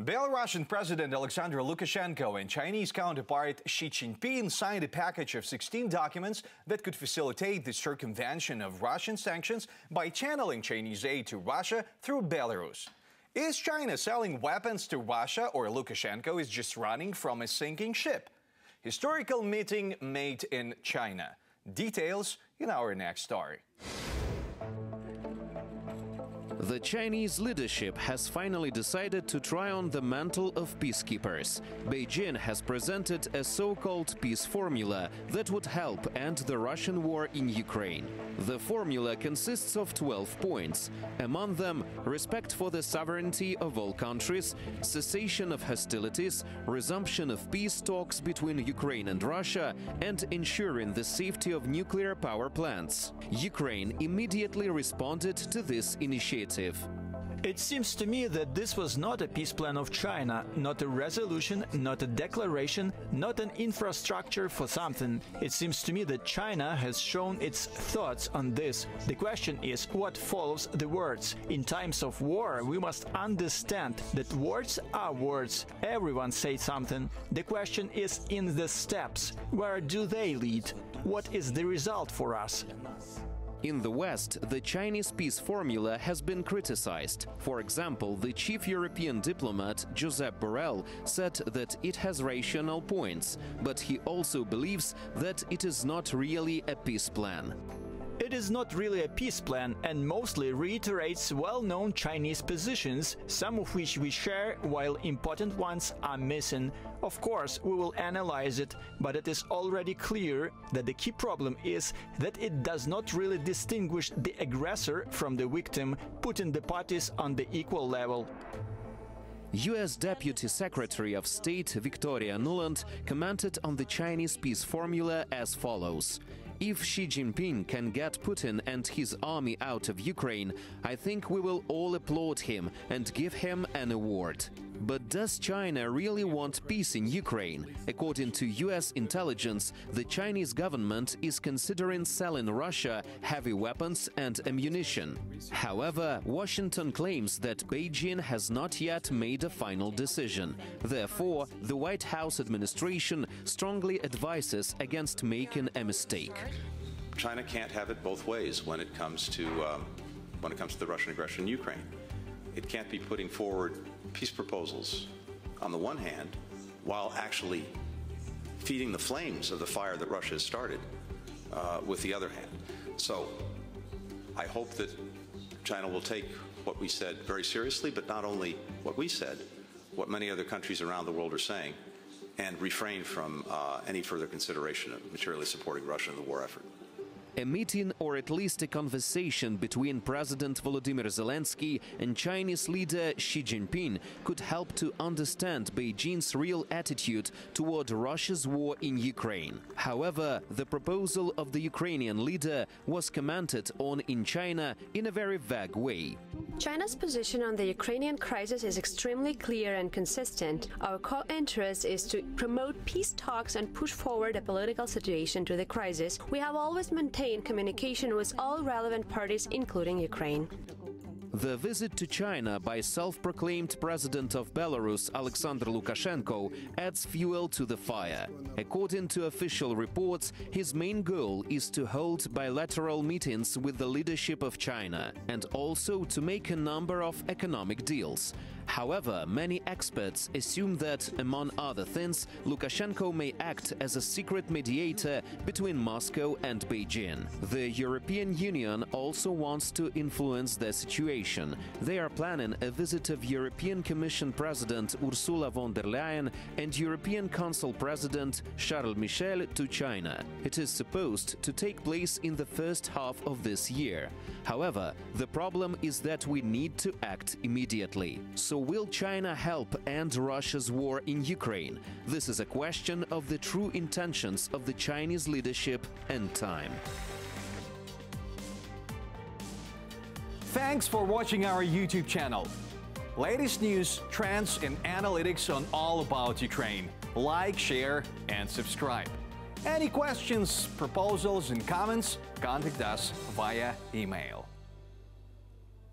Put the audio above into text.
Belarusian President Alexander Lukashenko and Chinese counterpart Xi Jinping signed a package of 16 documents that could facilitate the circumvention of Russian sanctions by channeling Chinese aid to Russia through Belarus. Is China selling weapons to Russia, or Lukashenko is just running from a sinking ship? Historical meeting made in China. Details in our next story. The Chinese leadership has finally decided to try on the mantle of peacekeepers. Beijing has presented a so-called peace formula that would help end the Russian war in Ukraine. The formula consists of 12 points. Among them, respect for the sovereignty of all countries, cessation of hostilities, resumption of peace talks between Ukraine and Russia, and ensuring the safety of nuclear power plants. Ukraine immediately responded to this initiative. It seems to me that this was not a peace plan of China, not a resolution, not a declaration, not an infrastructure for something. It seems to me that China has shown its thoughts on this. The question is, what follows the words? In times of war, we must understand that words are words. Everyone says something. The question is in the steps. Where do they lead? What is the result for us? In the West, the Chinese peace formula has been criticized. For example, the chief European diplomat, Josep Borrell, said that it has rational points, but he also believes that it is not really a peace plan. It is not really a peace plan and mostly reiterates well-known Chinese positions, some of which we share, while important ones are missing. Of course, we will analyze it, but it is already clear that the key problem is that it does not really distinguish the aggressor from the victim, putting the parties on the equal level. U.S. Deputy Secretary of State Victoria Nuland commented on the Chinese peace formula as follows. If Xi Jinping can get Putin and his army out of Ukraine, I think we will all applaud him and give him an award. But does China really want peace in Ukraine? According to U.S. intelligence, the Chinese government is considering selling Russia heavy weapons and ammunition. However, Washington claims that Beijing has not yet made a final decision. Therefore, the White House administration strongly advises against making a mistake. China can't have it both ways when it comes to the Russian aggression in Ukraine. It can't be putting forward peace proposals on the one hand, while actually feeding the flames of the fire that Russia has started with the other hand. So I hope that China will take what we said very seriously, but not only what we said, what many other countries around the world are saying, and refrain from any further consideration of materially supporting Russia in the war effort. A meeting, or at least a conversation between President Volodymyr Zelensky and Chinese leader Xi Jinping could help to understand Beijing's real attitude toward Russia's war in Ukraine. However, the proposal of the Ukrainian leader was commented on in China in a very vague way. China's position on the Ukrainian crisis is extremely clear and consistent. Our core interest is to promote peace talks and push forward a political solution to the crisis. We have always maintained communication with all relevant parties, including Ukraine. The visit to China by self-proclaimed president of Belarus, Alexander Lukashenko, adds fuel to the fire. According to official reports, his main goal is to hold bilateral meetings with the leadership of China and also to make a number of economic deals. However, many experts assume that, among other things, Lukashenko may act as a secret mediator between Moscow and Beijing. The European Union also wants to influence the situation. They are planning a visit of European Commission President Ursula von der Leyen and European Council President Charles Michel to China. It is supposed to take place in the first half of this year. However, the problem is that we need to act immediately. So will China help end Russia's war in Ukraine? This is a question of the true intentions of the Chinese leadership and time. Thanks for watching our YouTube channel. Latest news, trends, and analytics on all about Ukraine. Like, share, and subscribe. Any questions, proposals, and comments, contact us via email.